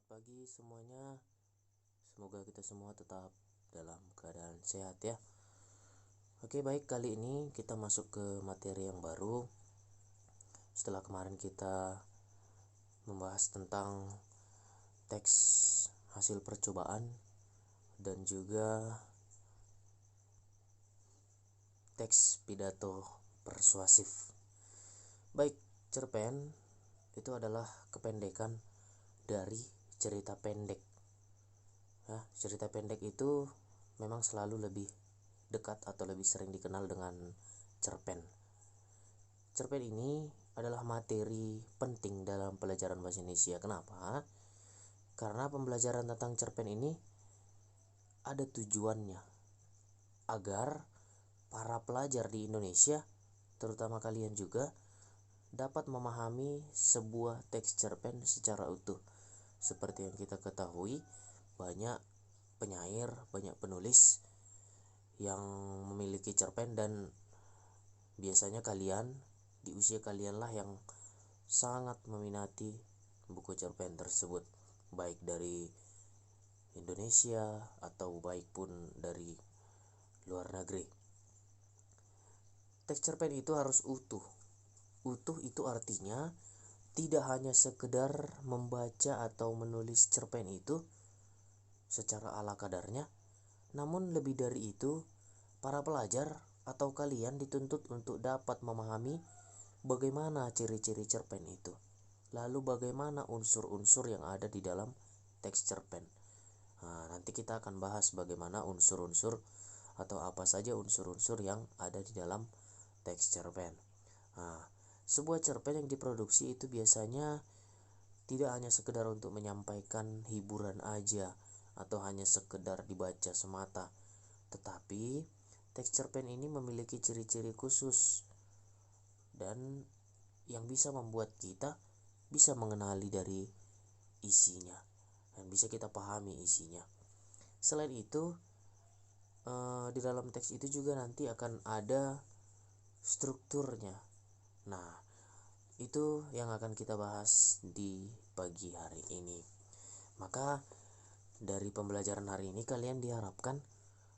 pagi semuanya. Semoga kita semua tetap dalam keadaan sehat ya. Oke, baik, kali ini kita masuk ke materi yang baru. Setelah kemarin kita membahas tentang teks hasil percobaan dan juga teks pidato persuasif. Baik, cerpen itu adalah kependekan dari cerita pendek. Nah, cerita pendek itu memang selalu lebih dekat atau lebih sering dikenal dengan cerpen. Cerpen ini adalah materi penting dalam pelajaran bahasa Indonesia. Kenapa? Karena pembelajaran tentang cerpen ini ada tujuannya agar para pelajar di Indonesia, terutama kalian juga, dapat memahami sebuah teks cerpen secara utuh. Seperti yang kita ketahui, banyak penyair, banyak penulis yang memiliki cerpen, dan biasanya kalian di usia kalian lah yang sangat meminati buku cerpen tersebut, baik dari Indonesia atau baik pun dari luar negeri. Teks cerpen itu harus utuh. Utuh itu artinya tidak hanya sekedar membaca atau menulis cerpen itu secara ala kadarnya, namun lebih dari itu, para pelajar atau kalian dituntut untuk dapat memahami bagaimana ciri-ciri cerpen itu, lalu bagaimana unsur-unsur yang ada di dalam teks cerpen. Nah, nanti kita akan bahas bagaimana unsur-unsur atau apa saja unsur-unsur yang ada di dalam teks cerpen. Nah, sebuah cerpen yang diproduksi itu biasanya tidak hanya sekedar untuk menyampaikan hiburan aja atau hanya sekedar dibaca semata, tetapi teks cerpen ini memiliki ciri-ciri khusus dan yang bisa membuat kita bisa mengenali dari isinya dan bisa kita pahami isinya. Selain itu, di dalam teks itu juga nanti akan ada strukturnya. Nah, itu yang akan kita bahas di pagi hari ini. Maka dari pembelajaran hari ini kalian diharapkan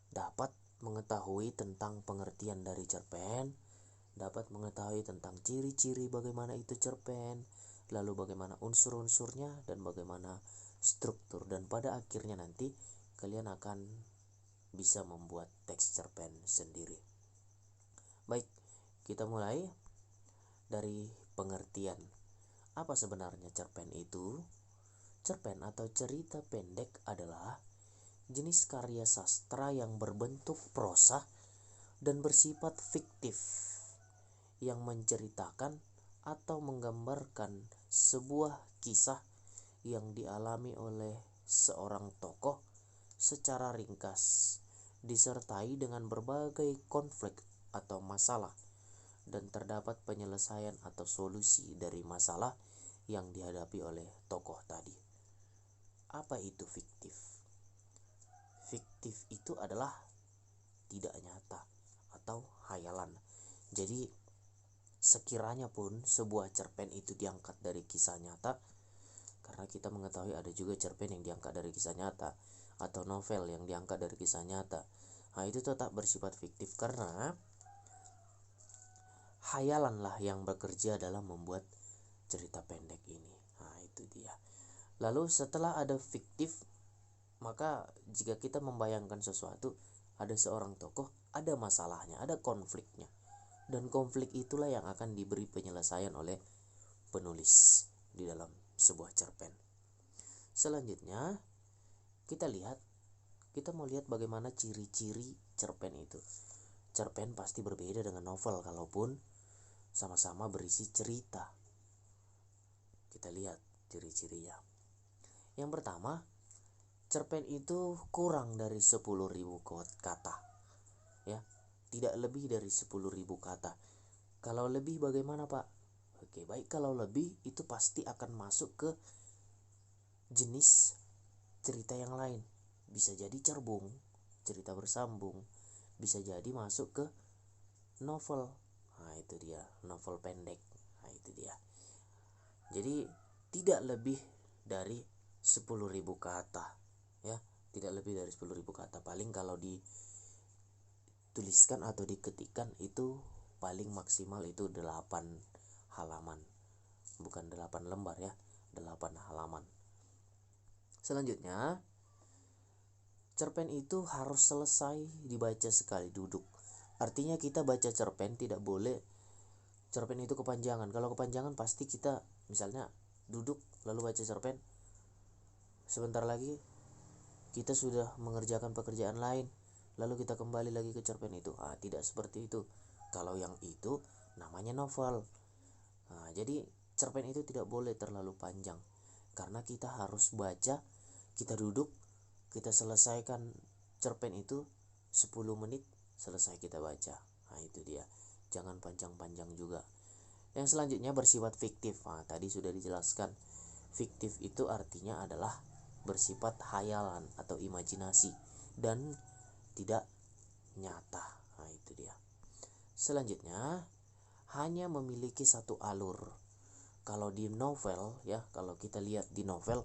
dapat mengetahui tentang pengertian dari cerpen, dapat mengetahui tentang ciri-ciri bagaimana itu cerpen, lalu bagaimana unsur-unsurnya dan bagaimana struktur, dan pada akhirnya nanti kalian akan bisa membuat teks cerpen sendiri. Baik, kita mulai dari pengertian. Apa sebenarnya cerpen itu? Cerpen atau cerita pendek adalah jenis karya sastra yang berbentuk prosa dan bersifat fiktif, yang menceritakan atau menggambarkan sebuah kisah yang dialami oleh seorang tokoh secara ringkas, disertai dengan berbagai konflik atau masalah, dan terdapat penyelesaian atau solusi dari masalah yang dihadapi oleh tokoh tadi. Apa itu fiktif? Fiktif itu adalah tidak nyata atau hayalan. Jadi sekiranya pun sebuah cerpen itu diangkat dari kisah nyata, karena kita mengetahui ada juga cerpen yang diangkat dari kisah nyata atau novel yang diangkat dari kisah nyata, nah itu tetap bersifat fiktif karena hayalanlah yang bekerja dalam membuat cerita pendek ini. Nah, itu dia. Lalu setelah ada fiktif, maka jika kita membayangkan sesuatu, ada seorang tokoh, ada masalahnya, ada konfliknya. Dan konflik itulah yang akan diberi penyelesaian oleh penulis di dalam sebuah cerpen. Selanjutnya, kita mau lihat bagaimana ciri-ciri cerpen itu. Cerpen pasti berbeda dengan novel kalaupun sama-sama berisi cerita. Kita lihat ciri-cirinya. Yang pertama, cerpen itu kurang dari 10.000 kata. Ya, tidak lebih dari 10.000 kata. Kalau lebih bagaimana, Pak? Oke, baik, kalau lebih itu pasti akan masuk ke jenis cerita yang lain. Bisa jadi cerbung, cerita bersambung, bisa jadi masuk ke novel. Nah, itu dia, novel pendek. Nah, itu dia. Jadi tidak lebih dari 10.000 kata ya, tidak lebih dari 10.000 kata. Paling kalau dituliskan atau diketikkan itu paling maksimal itu 8 halaman, bukan 8 lembar ya, 8 halaman. Selanjutnya, cerpen itu harus selesai dibaca sekali duduk. Artinya kita baca cerpen tidak boleh cerpen itu kepanjangan. Kalau kepanjangan pasti kita misalnya duduk lalu baca cerpen, sebentar lagi kita sudah mengerjakan pekerjaan lain, lalu kita kembali lagi ke cerpen itu. Tidak seperti itu. Kalau yang itu namanya novel. Jadi cerpen itu tidak boleh terlalu panjang, karena kita harus baca, kita duduk, kita selesaikan cerpen itu 10 menit, selesai kita baca. Itu dia. Jangan panjang-panjang juga. Yang selanjutnya bersifat fiktif. Tadi sudah dijelaskan. Fiktif itu artinya adalah bersifat hayalan atau imajinasi dan tidak nyata. Itu dia. Selanjutnya, hanya memiliki satu alur. Kalau di novel ya, kalau kita lihat di novel,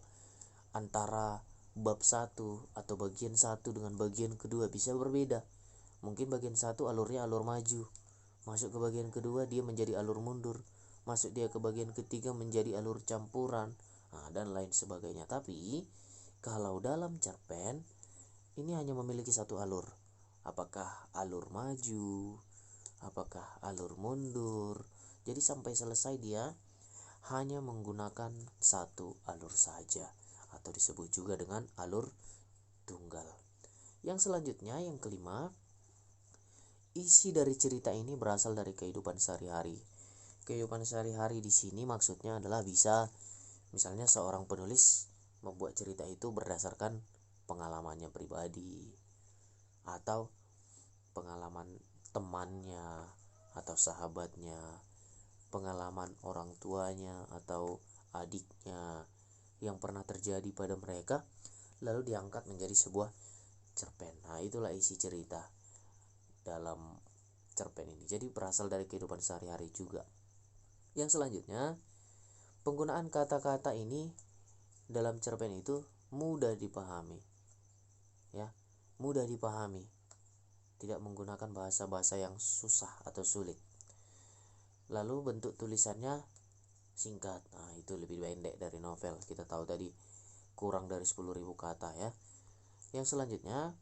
antara bab 1 atau bagian 1 dengan bagian kedua bisa berbeda. Mungkin bagian 1 alurnya alur maju, masuk ke bagian kedua dia menjadi alur mundur, masuk dia ke bagian ketiga menjadi alur campuran, dan lain sebagainya. Tapi kalau dalam cerpen ini hanya memiliki satu alur. Apakah alur maju, apakah alur mundur. Jadi sampai selesai dia hanya menggunakan satu alur saja, atau disebut juga dengan alur tunggal. Yang selanjutnya, yang kelima, isi dari cerita ini berasal dari kehidupan sehari-hari. Kehidupan sehari-hari di sini maksudnya adalah bisa misalnya seorang penulis membuat cerita itu berdasarkan pengalamannya pribadi, atau pengalaman temannya atau sahabatnya, pengalaman orang tuanya atau adiknya yang pernah terjadi pada mereka, lalu diangkat menjadi sebuah cerpen. Itulah isi cerita dalam cerpen ini. Jadi berasal dari kehidupan sehari-hari juga. Yang selanjutnya, penggunaan kata-kata ini dalam cerpen itu mudah dipahami. Ya, mudah dipahami. Tidak menggunakan bahasa-bahasa yang susah atau sulit. Lalu bentuk tulisannya singkat. Itu lebih pendek dari novel. Kita tahu tadi kurang dari 10.000 kata ya. Yang selanjutnya,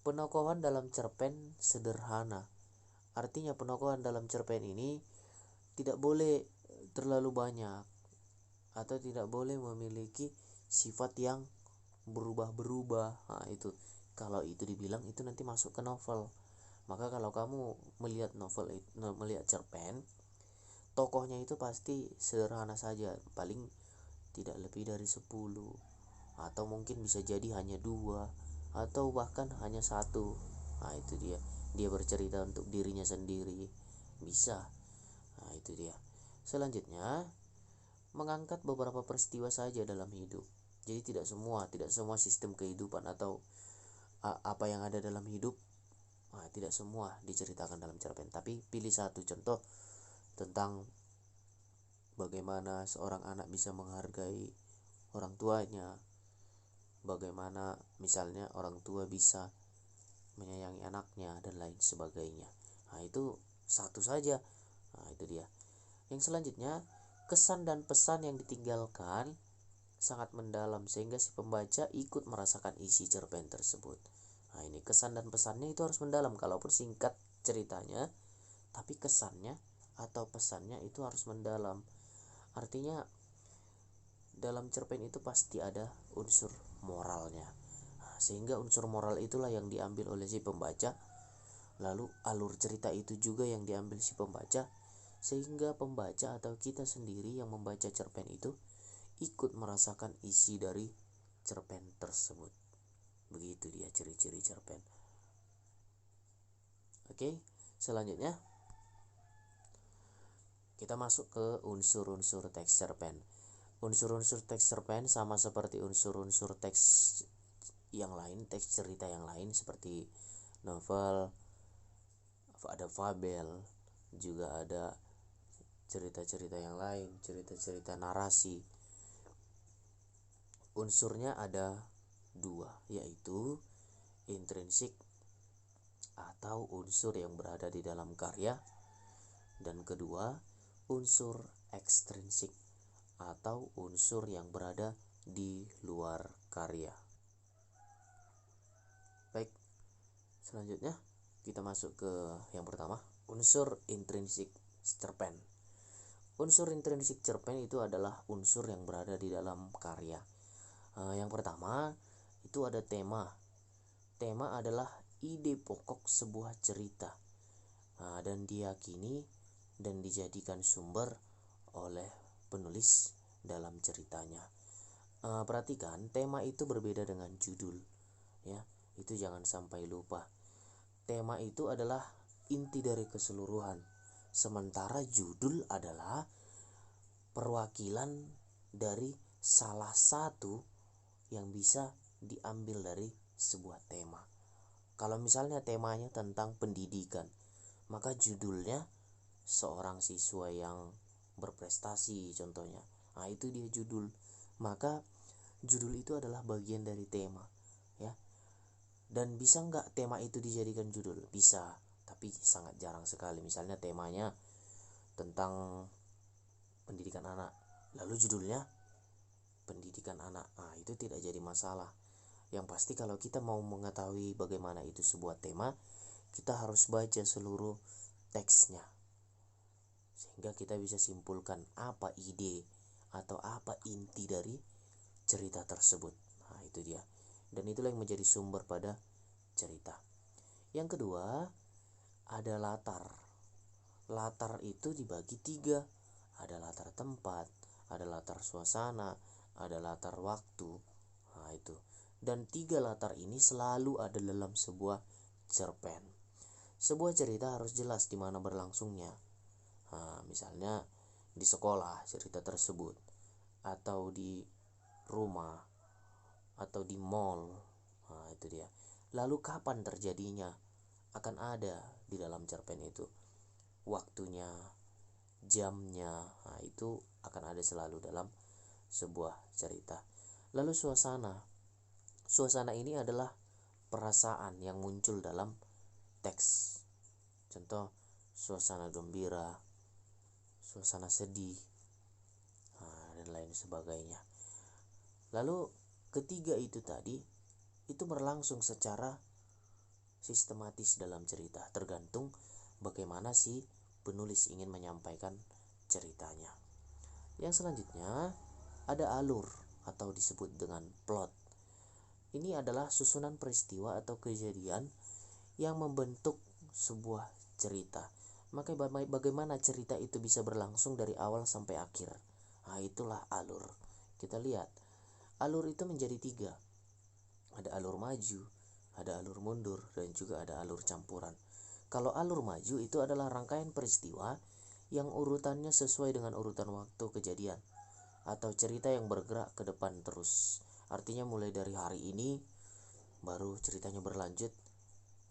penokohan dalam cerpen sederhana. Artinya penokohan dalam cerpen ini tidak boleh terlalu banyak, atau tidak boleh memiliki sifat yang berubah-berubah. Itu kalau itu dibilang itu nanti masuk ke novel. Maka kalau kamu melihat melihat cerpen, tokohnya itu pasti sederhana saja, paling tidak lebih dari 10, atau mungkin bisa jadi hanya 2, atau bahkan hanya 1. Itu dia bercerita untuk dirinya sendiri, bisa. Itu dia. Selanjutnya, mengangkat beberapa peristiwa saja dalam hidup. Jadi tidak semua sistem kehidupan atau apa yang ada dalam hidup, tidak semua diceritakan dalam cerpen, tapi pilih satu contoh tentang bagaimana seorang anak bisa menghargai orang tuanya, bagaimana misalnya orang tua bisa menyayangi anaknya, dan lain sebagainya. Itu satu saja. Itu dia. Yang selanjutnya, kesan dan pesan yang ditinggalkan sangat mendalam sehingga si pembaca ikut merasakan isi cerpen tersebut. Ini kesan dan pesannya itu harus mendalam. Kalaupun singkat ceritanya, tapi kesannya atau pesannya itu harus mendalam. Artinya dalam cerpen itu pasti ada unsur moralnya. Sehingga unsur moral itulah yang diambil oleh si pembaca. Lalu alur cerita itu juga yang diambil si pembaca, sehingga pembaca atau kita sendiri yang membaca cerpen itu ikut merasakan isi dari cerpen tersebut. Begitu dia ciri-ciri cerpen. Oke, selanjutnya kita masuk ke unsur-unsur teks cerpen. Unsur-unsur teks cerpen sama seperti unsur-unsur teks yang lain, teks cerita yang lain seperti novel, ada fabel, juga ada cerita-cerita yang lain, cerita-cerita narasi. unsurnya ada dua, yaitu intrinsik atau unsur yang berada di dalam karya, dan kedua unsur ekstrinsik atau unsur yang berada di luar karya. Baik, selanjutnya kita masuk ke yang pertama, unsur intrinsik cerpen. Unsur intrinsik cerpen itu adalah unsur yang berada di dalam karya. Yang pertama itu ada tema. Tema adalah ide pokok sebuah cerita, dan diyakini dan dijadikan sumber oleh penulis dalam ceritanya. Perhatikan, tema itu berbeda dengan judul, ya. Itu jangan sampai lupa. Tema itu adalah inti dari keseluruhan, sementara judul adalah perwakilan dari salah satu yang bisa diambil dari sebuah tema. Kalau misalnya temanya tentang pendidikan, maka judulnya seorang siswa yang berprestasi contohnya. Itu dia judul. Maka judul itu adalah bagian dari tema, ya. Dan bisa nggak tema itu dijadikan judul? Bisa, tapi sangat jarang sekali. Misalnya temanya tentang pendidikan anak, lalu judulnya pendidikan anak, itu tidak jadi masalah. Yang pasti kalau kita mau mengetahui bagaimana itu sebuah tema, kita harus baca seluruh teksnya, sehingga kita bisa simpulkan apa ide atau apa inti dari cerita tersebut. Itu dia. Dan itulah yang menjadi sumber pada cerita. Yang kedua, ada latar. Latar itu dibagi 3. Ada latar tempat, ada latar suasana, ada latar waktu. Itu. Dan 3 latar ini selalu ada dalam sebuah cerpen. Sebuah cerita harus jelas di mana berlangsungnya. Misalnya di sekolah cerita tersebut, atau di rumah, atau di mall. Itu dia. Lalu kapan terjadinya akan ada di dalam cerpen itu. Waktunya, jamnya, itu akan ada selalu dalam sebuah cerita. Lalu suasana. Suasana ini adalah perasaan yang muncul dalam teks. Contoh, suasana gembira, suasana sedih, dan lain sebagainya. Lalu ketiga itu tadi, itu berlangsung secara sistematis dalam cerita, tergantung bagaimana si penulis ingin menyampaikan ceritanya. Yang selanjutnya ada alur atau disebut dengan plot. Ini adalah susunan peristiwa atau kejadian yang membentuk sebuah cerita. Maka bagaimana cerita itu bisa berlangsung dari awal sampai akhir. Itulah alur. Kita lihat, alur itu menjadi 3. Ada alur maju, ada alur mundur, dan juga ada alur campuran. Kalau alur maju itu adalah rangkaian peristiwa yang urutannya sesuai dengan urutan waktu kejadian, atau cerita yang bergerak ke depan terus. Artinya mulai dari hari ini baru ceritanya berlanjut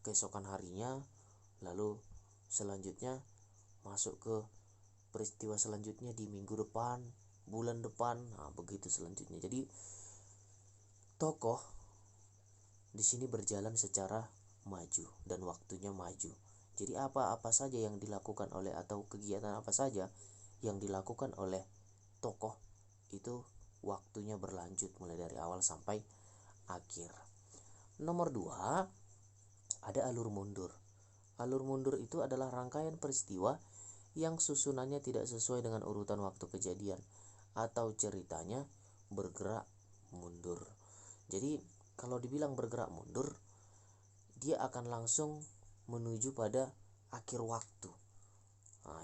keesokan harinya, lalu selanjutnya masuk ke peristiwa selanjutnya di minggu depan, bulan depan, begitu selanjutnya. Jadi tokoh di sini berjalan secara maju dan waktunya maju. Jadi apa-apa saja yang dilakukan oleh, atau kegiatan apa saja yang dilakukan oleh tokoh itu waktunya berlanjut mulai dari awal sampai akhir. Nomor 2, ada alur mundur. Alur mundur itu adalah rangkaian peristiwa yang susunannya tidak sesuai dengan urutan waktu kejadian, atau ceritanya bergerak mundur. Jadi kalau dibilang bergerak mundur, dia akan langsung menuju pada akhir waktu.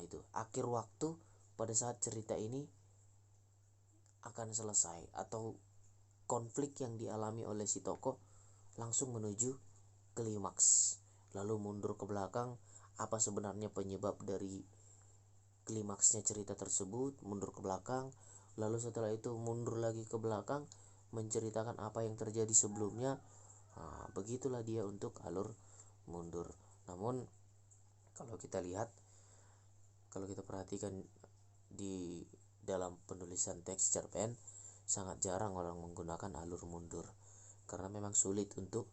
Itu akhir waktu pada saat cerita ini akan selesai, atau konflik yang dialami oleh si tokoh langsung menuju klimaks. Lalu mundur ke belakang, apa sebenarnya penyebab dari klimaksnya cerita tersebut, mundur ke belakang. Lalu setelah itu mundur lagi ke belakang, menceritakan apa yang terjadi sebelumnya. Begitulah dia untuk alur mundur. Namun kalau kita lihat, kalau kita perhatikan di dalam penulisan teks cerpen, sangat jarang orang menggunakan alur mundur karena memang sulit untuk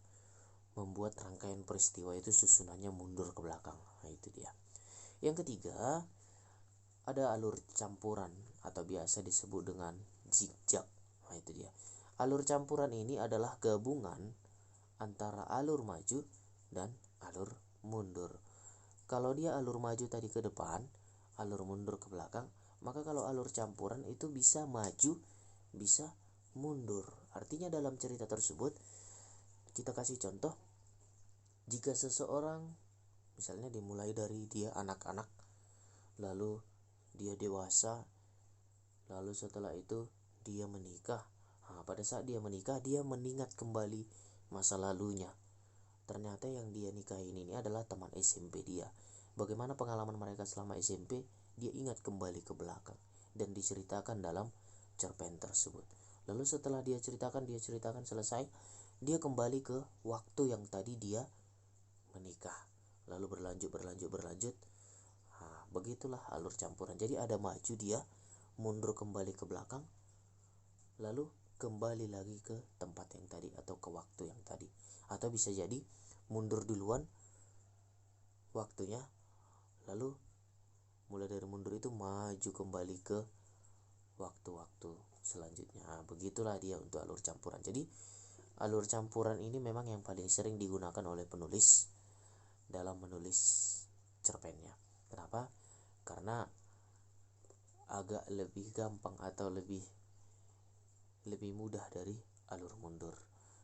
membuat rangkaian peristiwa itu susunannya mundur ke belakang. Nah, itu dia. Yang ketiga, ada alur campuran atau biasa disebut dengan zigzag. Nah, itu dia. Alur campuran ini adalah gabungan antara alur maju dan alur mundur. Kalau dia alur maju tadi ke depan, alur mundur ke belakang, maka kalau alur campuran itu bisa maju, bisa mundur. Artinya dalam cerita tersebut kita kasih contoh, jika seseorang misalnya dimulai dari dia anak-anak, lalu dia dewasa, lalu setelah itu dia menikah. Nah, pada saat dia menikah, dia mengingat kembali masa lalunya. Ternyata yang dia nikahin ini adalah teman SMP dia. Bagaimana pengalaman mereka selama SMP, dia ingat kembali ke belakang dan diceritakan dalam cerpen tersebut. Lalu setelah dia ceritakan selesai, dia kembali ke waktu yang tadi dia menikah. Lalu berlanjut. Nah, begitulah alur campuran. Jadi ada maju dia, mundur kembali ke belakang, lalu kembali lagi ke tempat yang tadi atau ke waktu yang tadi. Atau bisa jadi mundur duluan waktunya, lalu mulai dari mundur itu maju kembali ke waktu-waktu selanjutnya. Nah, begitulah dia untuk alur campuran. Jadi alur campuran ini memang yang paling sering digunakan oleh penulis dalam menulis cerpennya. Kenapa? Karena agak lebih gampang atau lebih mudah dari alur mundur,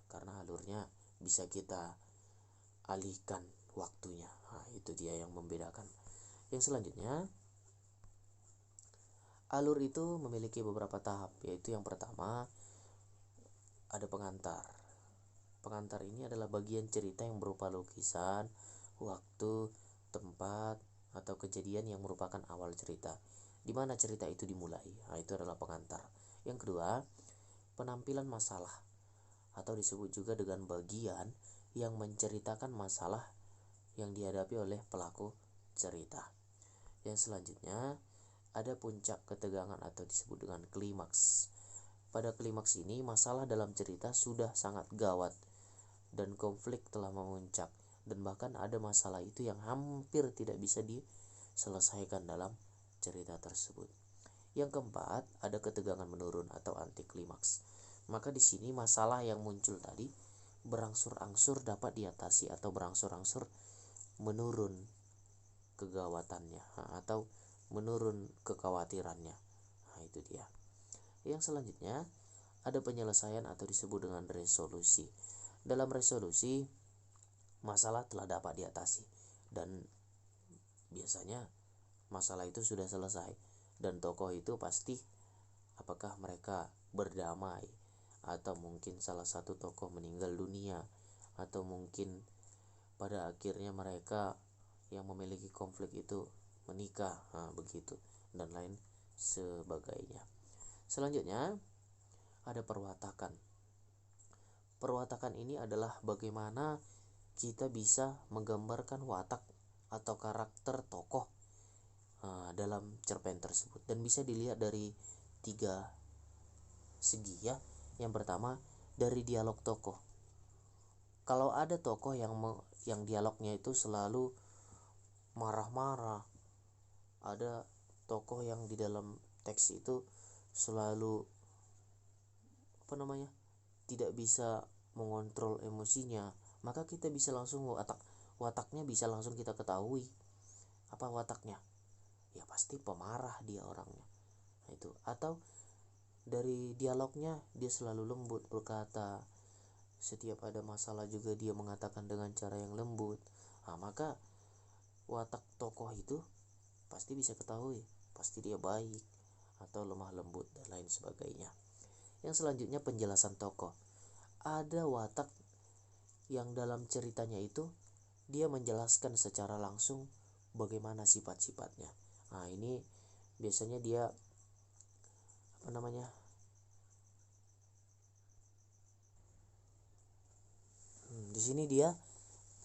karena alurnya bisa kita alihkan waktunya. Nah, itu dia yang membedakan. Yang selanjutnya, alur itu memiliki beberapa tahap, yaitu yang pertama ada pengantar. Pengantar ini adalah bagian cerita yang berupa lukisan, waktu, tempat, atau kejadian yang merupakan awal cerita, di mana cerita itu dimulai. Nah, itu adalah pengantar. Yang kedua, penampilan masalah, atau disebut juga dengan bagian yang menceritakan masalah yang dihadapi oleh pelaku cerita. Yang selanjutnya, ada puncak ketegangan atau disebut dengan klimaks. Pada klimaks ini, masalah dalam cerita sudah sangat gawat dan konflik telah memuncak, dan bahkan ada masalah itu yang hampir tidak bisa diselesaikan dalam cerita tersebut. Yang keempat, ada ketegangan menurun atau anti klimaks. Maka di sini masalah yang muncul tadi berangsur-angsur dapat diatasi atau berangsur-angsur menurun kegawatannya atau menurun kekhawatirannya. Nah, itu dia. Yang selanjutnya, ada penyelesaian atau disebut dengan resolusi. Dalam resolusi, masalah telah dapat diatasi dan biasanya masalah itu sudah selesai, dan tokoh itu pasti apakah mereka berdamai, atau mungkin salah satu tokoh meninggal dunia, atau mungkin pada akhirnya mereka yang memiliki konflik itu menikah, begitu, dan lain sebagainya. Selanjutnya ada perwatakan. Perwatakan ini adalah bagaimana kita bisa menggambarkan watak atau karakter tokoh dalam cerpen tersebut, dan bisa dilihat dari 3 segi ya. Yang pertama, dari dialog tokoh. Kalau ada tokoh yang dialognya itu selalu marah-marah, ada tokoh yang di dalam teks itu selalu tidak bisa mengontrol emosinya, maka kita bisa langsung wataknya bisa langsung kita ketahui apa wataknya. Ya pasti pemarah dia orangnya. Nah, itu. Atau dari dialognya dia selalu lembut berkata, setiap ada masalah juga dia mengatakan dengan cara yang lembut. Nah, maka watak tokoh itu pasti bisa ketahui, pasti dia baik atau lemah lembut dan lain sebagainya. Yang selanjutnya, penjelasan tokoh. Ada watak yang dalam ceritanya itu dia menjelaskan secara langsung bagaimana sifat-sifatnya. Nah, ini biasanya dia di sini dia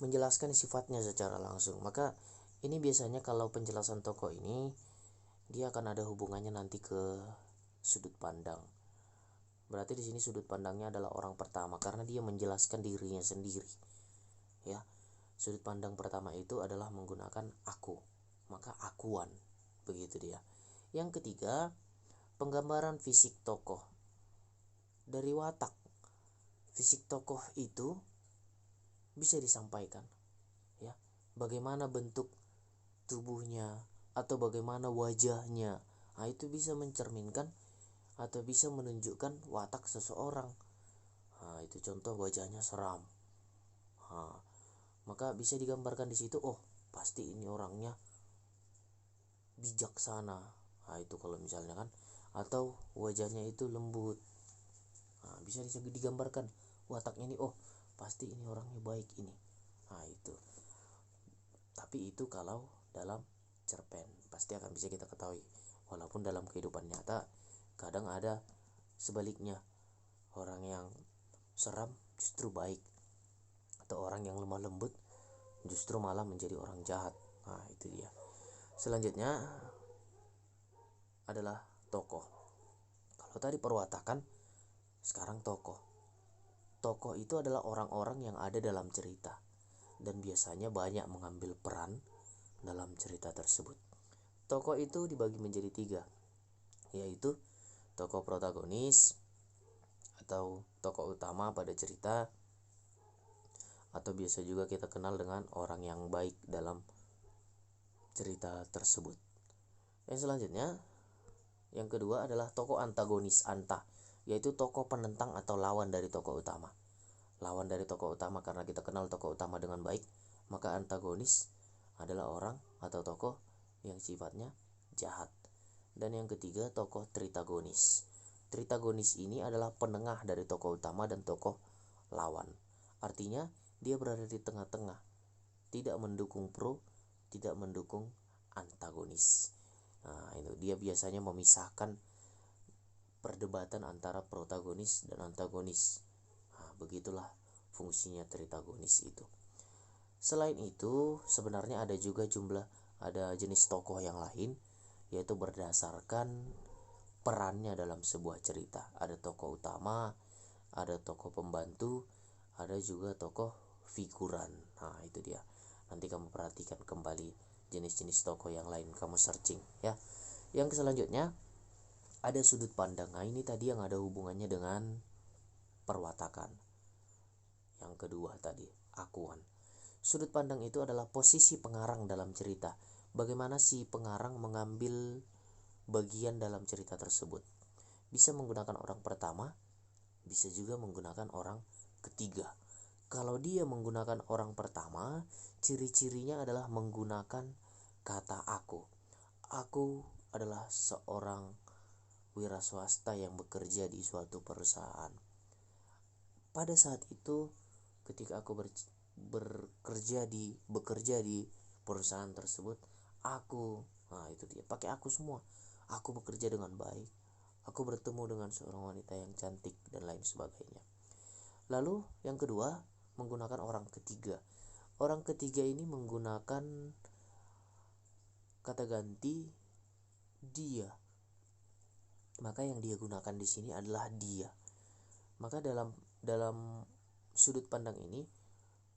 menjelaskan sifatnya secara langsung. Maka ini biasanya kalau penjelasan tokoh ini dia akan ada hubungannya nanti ke sudut pandang Berarti di sini sudut pandangnya adalah orang pertama karena dia menjelaskan dirinya sendiri. Ya. Sudut pandang pertama itu adalah menggunakan aku. Maka akuan. Begitu dia. Yang ketiga, penggambaran fisik tokoh. Dari watak fisik tokoh itu bisa disampaikan. Ya. Bagaimana bentuk tubuhnya atau bagaimana wajahnya. Nah, itu bisa mencerminkan atau bisa menunjukkan watak seseorang. Nah, itu contoh wajahnya seram. Nah, maka bisa digambarkan di situ, oh pasti ini orangnya bijaksana. Nah, itu kalau misalnya kan, atau wajahnya itu lembut. Nah, bisa digambarkan wataknya ini, oh pasti ini orangnya baik ini. Nah, itu. Tapi itu kalau dalam cerpen pasti akan bisa kita ketahui. Walaupun dalam kehidupan nyata kadang ada sebaliknya, orang yang seram justru baik, atau orang yang lemah lembut justru malah menjadi orang jahat. Nah, itu dia. Selanjutnya adalah tokoh. Kalau tadi perwatakan, sekarang tokoh. Tokoh itu adalah orang-orang yang ada dalam cerita dan biasanya banyak mengambil peran dalam cerita tersebut. Tokoh itu dibagi menjadi 3, yaitu tokoh protagonis atau tokoh utama pada cerita, atau biasa juga kita kenal dengan orang yang baik dalam cerita tersebut. Yang selanjutnya, yang kedua adalah tokoh antagonis, yaitu tokoh penentang atau lawan dari tokoh utama. Lawan dari tokoh utama, karena kita kenal tokoh utama dengan baik, maka antagonis adalah orang atau tokoh yang sifatnya jahat. Dan yang ketiga, tokoh tritagonis. Tritagonis ini adalah penengah dari tokoh utama dan tokoh lawan. Artinya dia berada di tengah-tengah, tidak mendukung pro, tidak mendukung antagonis. Nah, itu dia biasanya memisahkan perdebatan antara protagonis dan antagonis. Nah, begitulah fungsinya tritagonis itu. Selain itu, sebenarnya ada jenis tokoh yang lain, yaitu berdasarkan perannya dalam sebuah cerita. Ada tokoh utama, ada tokoh pembantu, ada juga tokoh figuran. Nah, itu dia. Nanti kamu perhatikan kembali jenis-jenis tokoh yang lain, kamu searching ya. Yang selanjutnya ada sudut pandang. Nah, ini tadi yang ada hubungannya dengan perwatakan. Yang kedua tadi, akuan. Sudut pandang itu adalah posisi pengarang dalam cerita. Bagaimana si pengarang mengambil bagian dalam cerita tersebut. Bisa menggunakan orang pertama, bisa juga menggunakan orang ketiga. Kalau dia menggunakan orang pertama, ciri-cirinya adalah menggunakan kata aku. Aku adalah seorang wira swasta yang bekerja di suatu perusahaan. Pada saat itu, ketika aku bekerja di perusahaan tersebut, nah itu dia, pakai aku semua. Aku bekerja dengan baik, aku bertemu dengan seorang wanita yang cantik dan lain sebagainya. Lalu yang kedua, menggunakan orang ketiga. Orang ketiga ini menggunakan kata ganti dia. Maka yang dia gunakan di sini adalah dia. Maka dalam sudut pandang ini,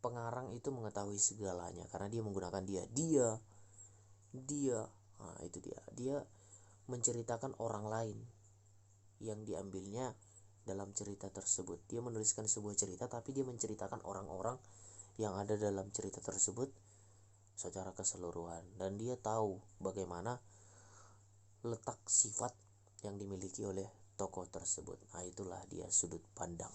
pengarang itu mengetahui segalanya karena dia menggunakan dia. Nah, itu dia. Dia menceritakan orang lain yang diambilnya dalam cerita tersebut. Dia menuliskan sebuah cerita, tapi dia menceritakan orang-orang yang ada dalam cerita tersebut secara keseluruhan, dan dia tahu bagaimana letak sifat yang dimiliki oleh tokoh tersebut. Nah, itulah dia sudut pandang.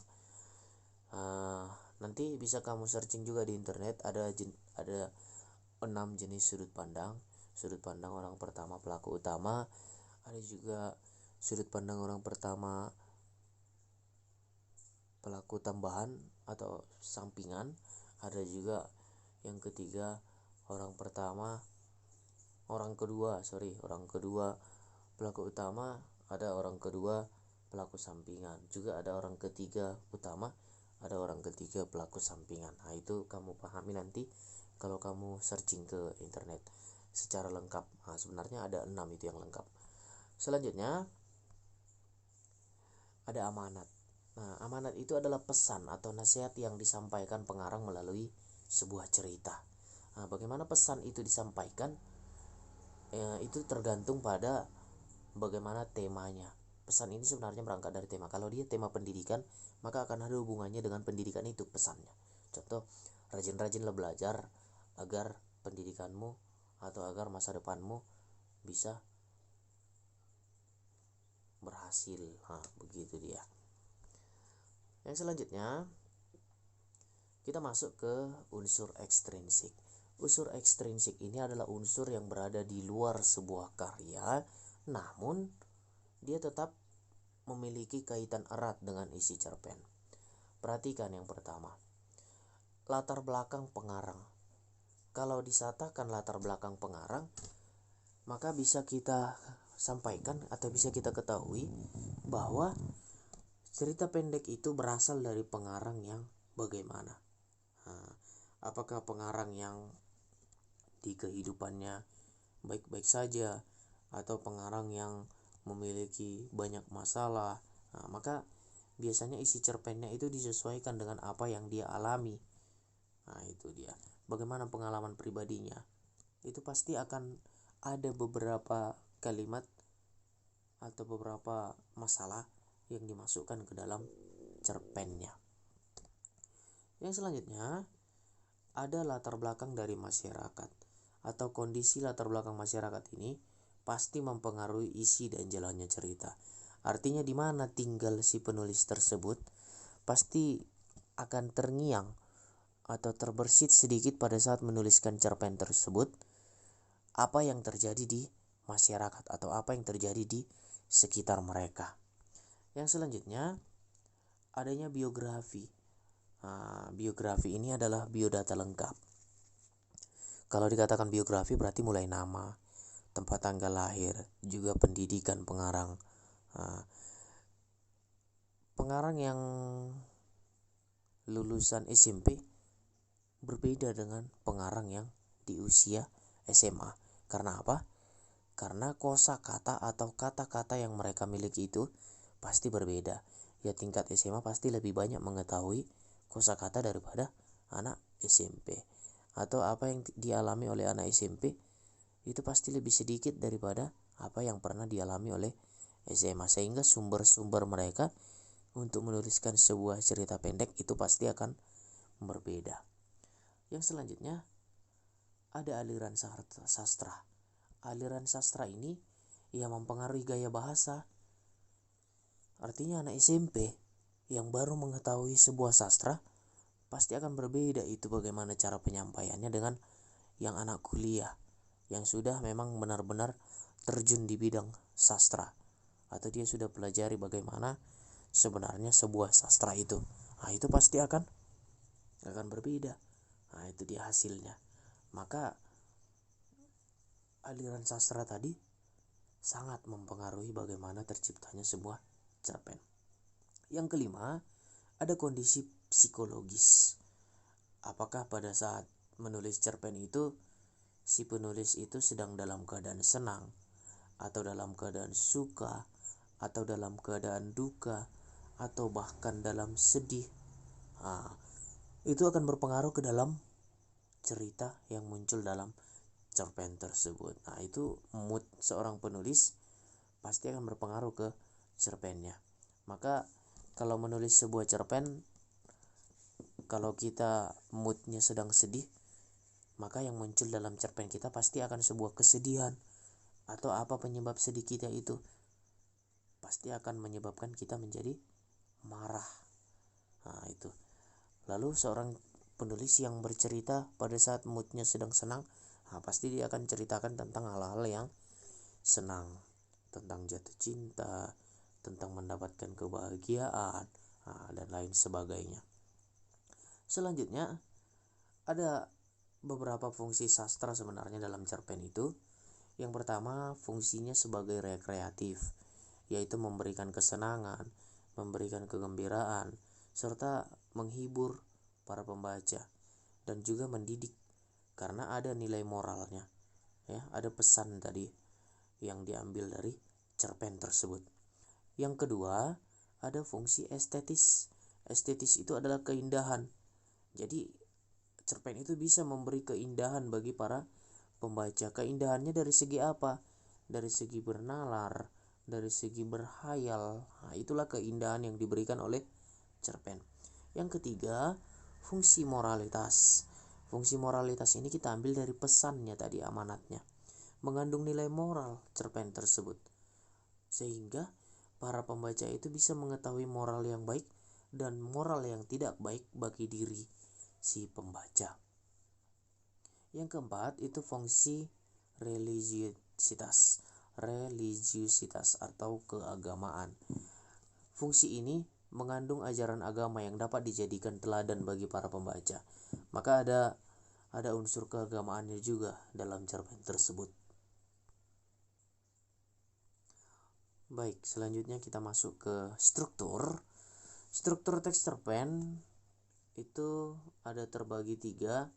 Nanti bisa kamu searching juga di internet, ada 6 jenis sudut pandang. Sudut pandang orang pertama pelaku utama, ada juga sudut pandang orang pertama pelaku tambahan atau sampingan, ada juga yang ketiga orang kedua pelaku utama, ada orang kedua pelaku sampingan, juga ada orang ketiga utama, ada orang ketiga pelaku sampingan. Nah, itu kamu pahami nanti kalau kamu searching ke internet secara lengkap. Nah, sebenarnya ada 6 itu yang lengkap. Selanjutnya ada amanat. Nah, amanat itu adalah pesan atau nasihat yang disampaikan pengarang melalui sebuah cerita. Nah, bagaimana pesan itu disampaikan, itu tergantung pada bagaimana temanya. Pesan ini sebenarnya berangkat dari tema. Kalau dia tema pendidikan, maka akan ada hubungannya dengan pendidikan itu pesannya. Contoh, rajin-rajinlah belajar agar pendidikanmu atau agar masa depanmu bisa berhasil. Nah, begitu dia. Yang selanjutnya, kita masuk ke unsur ekstrinsik. Unsur ekstrinsik ini adalah unsur yang berada di luar sebuah karya, namun dia tetap memiliki kaitan erat dengan isi cerpen. Perhatikan yang pertama, latar belakang pengarang. Kalau disatakan latar belakang pengarang, maka bisa kita sampaikan atau bisa kita ketahui bahwa cerita pendek itu berasal dari pengarang yang bagaimana. Apakah pengarang yang di kehidupannya baik-baik saja, atau pengarang yang memiliki banyak masalah. Nah, maka biasanya isi cerpennya itu disesuaikan dengan apa yang dia alami. Nah, itu dia. Bagaimana pengalaman pribadinya, itu pasti akan ada beberapa kalimat atau beberapa masalah yang dimasukkan ke dalam cerpennya. Yang selanjutnya, ada latar belakang dari masyarakat atau kondisi latar belakang masyarakat ini pasti mempengaruhi isi dan jalannya cerita. Artinya di mana tinggal si penulis tersebut pasti akan terngiang atau terbersit sedikit pada saat menuliskan cerpen tersebut apa yang terjadi di masyarakat atau apa yang terjadi di sekitar mereka. Yang selanjutnya, adanya biografi. Biografi ini adalah biodata lengkap. Kalau dikatakan biografi berarti mulai nama, tempat tanggal lahir, juga pendidikan pengarang. Pengarang yang lulusan SMP berbeda dengan pengarang yang di usia SMA. Karena apa? Karena kosakata atau kata-kata yang mereka miliki itu pasti berbeda. Ya, tingkat SMA pasti lebih banyak mengetahui kosakata daripada anak SMP. Atau apa yang dialami oleh anak SMP itu pasti lebih sedikit daripada apa yang pernah dialami oleh SMA. Sehingga sumber-sumber mereka untuk menuliskan sebuah cerita pendek itu pasti akan berbeda. Yang selanjutnya, ada aliran sastra. Aliran sastra ini ia mempengaruhi gaya bahasa. Artinya anak SMP yang baru mengetahui sebuah sastra pasti akan berbeda itu bagaimana cara penyampaiannya dengan yang anak kuliah yang sudah memang benar-benar terjun di bidang sastra, atau dia sudah pelajari bagaimana sebenarnya sebuah sastra itu. Nah, itu pasti akan berbeda. Nah, itu dia hasilnya. Maka aliran sastra tadi sangat mempengaruhi bagaimana terciptanya sebuah cerpen. Yang kelima, ada kondisi psikologis. Apakah pada saat menulis cerpen itu si penulis itu sedang dalam keadaan senang, atau dalam keadaan suka, atau dalam keadaan duka, atau bahkan dalam sedih. Itu akan berpengaruh ke dalam cerita yang muncul dalam cerpen tersebut. Nah, itu mood seorang penulis pasti akan berpengaruh ke cerpennya. Maka kalau menulis sebuah cerpen, kalau kita moodnya sedang sedih, maka yang muncul dalam cerpen kita pasti akan sebuah kesedihan, atau apa penyebab sedih kita itu pasti akan menyebabkan kita menjadi marah. Nah, itu. Lalu seorang penulis yang bercerita pada saat moodnya sedang senang, pasti dia akan ceritakan tentang hal-hal yang senang, tentang jatuh cinta, tentang mendapatkan kebahagiaan, dan lain sebagainya. Selanjutnya, ada beberapa fungsi sastra sebenarnya dalam cerpen itu. Yang pertama, fungsinya sebagai rekreatif, yaitu memberikan kesenangan, memberikan kegembiraan, serta menghibur para pembaca, dan juga mendidik karena ada nilai moralnya. Ya, ada pesan tadi yang diambil dari cerpen tersebut. Yang kedua, ada fungsi estetis. Estetis itu adalah keindahan. Jadi cerpen itu bisa memberi keindahan bagi para pembaca. Keindahannya dari segi apa? Dari segi bernalar, dari segi berhayal. Nah, itulah keindahan yang diberikan oleh cerpen. Yang ketiga, fungsi moralitas. Fungsi moralitas ini kita ambil dari pesannya tadi, amanatnya. Mengandung nilai moral cerpen tersebut. Sehingga para pembaca itu bisa mengetahui moral yang baik dan moral yang tidak baik bagi diri si pembaca. Yang keempat itu fungsi religiusitas atau keagamaan. Fungsi ini mengandung ajaran agama yang dapat dijadikan teladan bagi para pembaca. Maka ada unsur keagamaannya juga dalam cerpen tersebut. Baik, selanjutnya kita masuk ke struktur. Struktur teks cerpen itu ada terbagi 3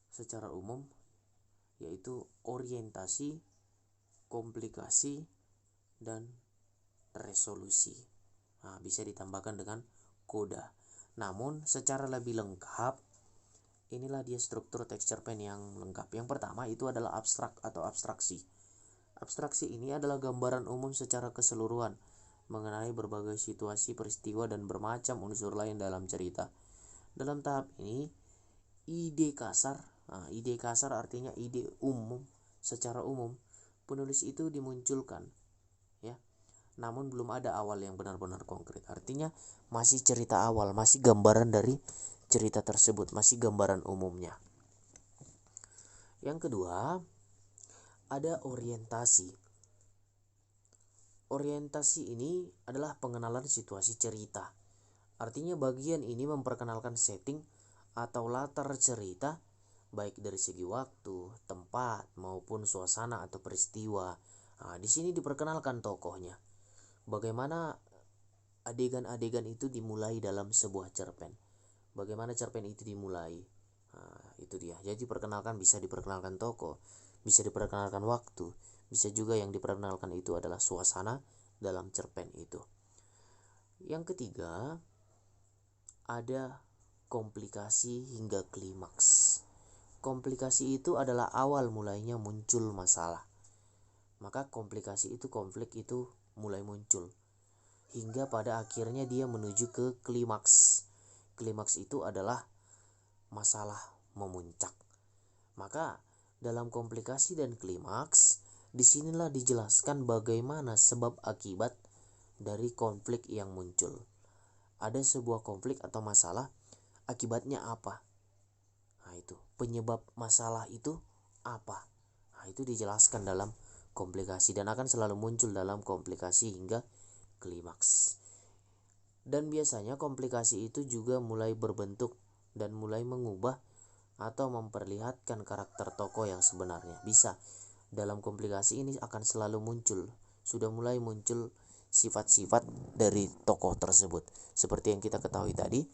secara umum, yaitu orientasi, komplikasi, dan resolusi. Nah, bisa ditambahkan dengan koda. Namun secara lebih lengkap, inilah dia struktur teks cerpen yang lengkap. Yang pertama itu adalah abstrak atau abstraksi. Abstraksi ini adalah gambaran umum secara keseluruhan mengenai berbagai situasi, peristiwa, dan bermacam unsur lain dalam cerita. Dalam tahap ini, ide kasar artinya ide umum, secara umum, penulis itu dimunculkan, ya. Namun belum ada awal yang benar-benar konkret. Artinya masih cerita awal, masih gambaran dari cerita tersebut, masih gambaran umumnya. Yang kedua, ada orientasi. Orientasi ini adalah pengenalan situasi cerita. Artinya bagian ini memperkenalkan setting atau latar cerita, baik dari segi waktu, tempat, maupun suasana atau peristiwa. Nah, di sini diperkenalkan tokohnya. Bagaimana adegan-adegan itu dimulai dalam sebuah cerpen. Bagaimana cerpen itu dimulai. Nah, itu dia. Jadi bisa diperkenalkan tokoh, bisa diperkenalkan waktu, bisa juga yang diperkenalkan itu adalah suasana dalam cerpen itu. Yang ketiga, ada komplikasi hingga klimaks. Komplikasi itu adalah awal mulainya muncul masalah. Maka komplikasi itu, konflik itu mulai muncul hingga pada akhirnya dia menuju ke klimaks. Klimaks itu adalah masalah memuncak. Maka dalam komplikasi dan klimaks, disinilah dijelaskan bagaimana sebab akibat dari konflik yang muncul. Ada sebuah konflik atau masalah, akibatnya apa? Nah, itu penyebab masalah itu apa? Nah, itu dijelaskan dalam komplikasi dan akan selalu muncul dalam komplikasi hingga klimaks. Dan biasanya komplikasi itu juga mulai berbentuk dan mulai mengubah atau memperlihatkan karakter tokoh yang sebenarnya. Bisa dalam komplikasi ini akan selalu muncul, sudah mulai muncul sifat-sifat dari tokoh tersebut. Seperti yang kita ketahui tadi,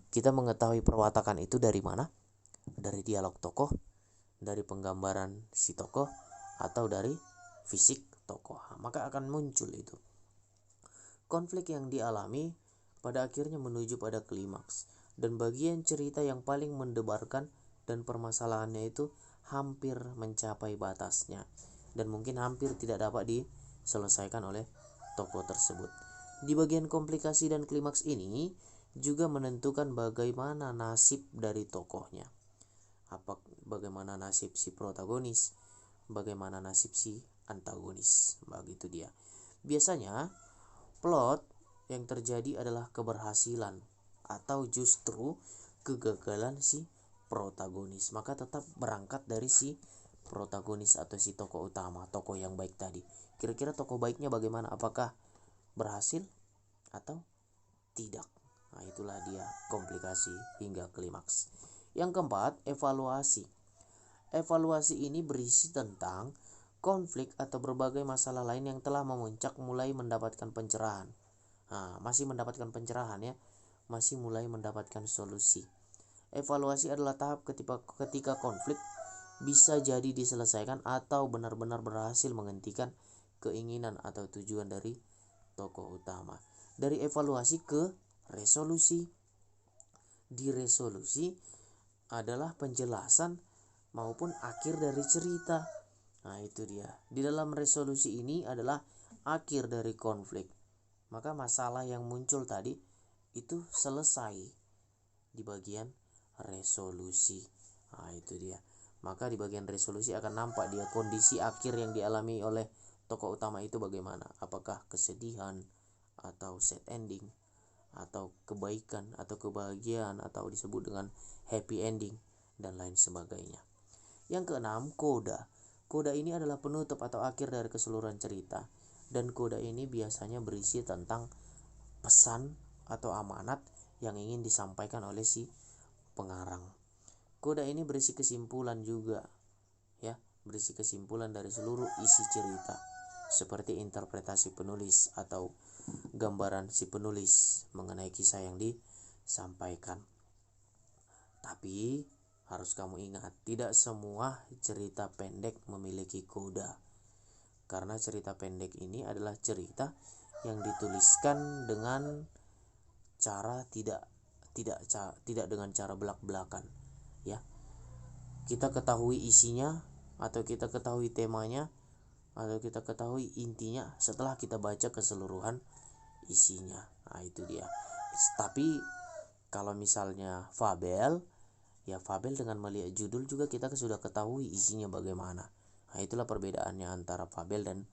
kita mengetahui perwatakan itu dari mana? Dari dialog tokoh, dari penggambaran si tokoh, atau dari fisik tokoh. Maka akan muncul itu. Konflik yang dialami pada akhirnya menuju pada klimaks, dan bagian cerita yang paling mendebarkan dan permasalahannya itu hampir mencapai batasnya dan mungkin hampir tidak dapat diselesaikan oleh tokoh tersebut. Di bagian komplikasi dan klimaks ini juga menentukan bagaimana nasib dari tokohnya. Bagaimana nasib si protagonis, bagaimana nasib si antagonis. Begitu dia. Biasanya plot yang terjadi adalah keberhasilan atau justru kegagalan si protagonis. Maka tetap berangkat dari si protagonis atau si tokoh utama, tokoh yang baik tadi. Kira-kira tokoh baiknya bagaimana? Apakah berhasil atau tidak? Nah, itulah dia komplikasi hingga klimaks. Yang keempat, evaluasi. Evaluasi ini berisi tentang konflik atau berbagai masalah lain yang telah memuncak mulai mendapatkan pencerahan. Nah, masih mendapatkan pencerahan ya, masih mulai mendapatkan solusi. Evaluasi adalah tahap ketika konflik bisa jadi diselesaikan atau benar-benar berhasil menghentikan keinginan atau tujuan dari tokoh utama. Dari evaluasi ke resolusi. Di resolusi adalah penjelasan maupun akhir dari cerita. Nah, itu dia. Di dalam resolusi ini adalah akhir dari konflik. Maka masalah yang muncul tadi itu selesai di bagian resolusi. Nah, itu dia. Maka di bagian resolusi akan nampak dia kondisi akhir yang dialami oleh tokoh utama itu bagaimana. Apakah kesedihan atau sad ending, atau kebaikan atau kebahagiaan, atau disebut dengan happy ending, dan lain sebagainya. Yang keenam, koda. Koda ini adalah penutup atau akhir dari keseluruhan cerita. Dan koda ini biasanya berisi tentang pesan atau amanat yang ingin disampaikan oleh si pengarang. Koda ini berisi kesimpulan juga, ya, berisi kesimpulan dari seluruh isi cerita, seperti interpretasi penulis atau gambaran si penulis mengenai kisah yang disampaikan. Tapi harus kamu ingat, tidak semua cerita pendek memiliki koda. Karena cerita pendek ini adalah cerita yang dituliskan dengan cara tidak dengan cara belak-belakan, ya. Kita ketahui isinya, atau kita ketahui temanya, atau kita ketahui intinya setelah kita baca keseluruhan isinya. Nah, itu dia. Tapi kalau misalnya fabel, ya fabel dengan melihat judul juga kita sudah ketahui isinya bagaimana. Nah, itulah perbedaannya antara fabel dan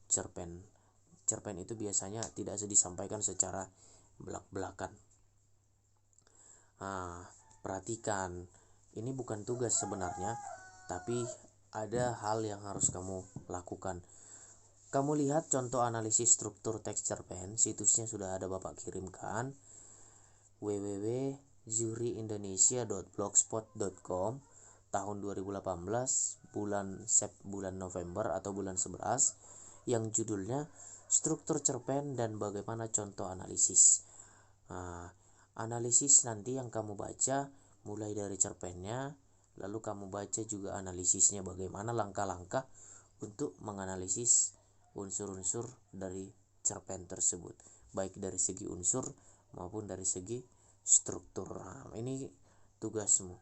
cerpen. Cerpen itu biasanya tidak disampaikan secara belak-belakan. Nah, perhatikan, ini bukan tugas sebenarnya, tapi ada hal yang harus kamu lakukan. Kamu lihat contoh analisis struktur teks cerpen, situsnya sudah ada Bapak kirimkan, www.juryindonesia.blogspot.com, tahun 2018, bulan November atau bulan 11, yang judulnya struktur cerpen dan bagaimana contoh analisis. Nah, analisis nanti yang kamu baca mulai dari cerpennya, lalu kamu baca juga analisisnya, bagaimana langkah-langkah untuk menganalisis unsur-unsur dari cerpen tersebut, baik dari segi unsur maupun dari segi struktur. Nah, ini tugasmu,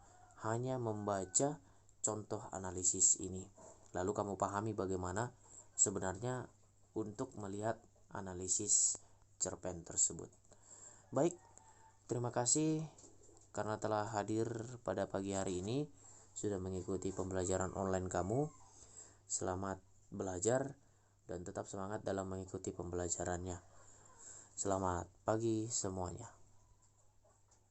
hanya membaca contoh analisis ini, lalu kamu pahami bagaimana sebenarnya untuk melihat analisis cerpen tersebut. Baik, terima kasih karena telah hadir pada pagi hari ini, sudah mengikuti pembelajaran online kamu. Selamat belajar dan tetap semangat dalam mengikuti pembelajarannya. Selamat pagi semuanya.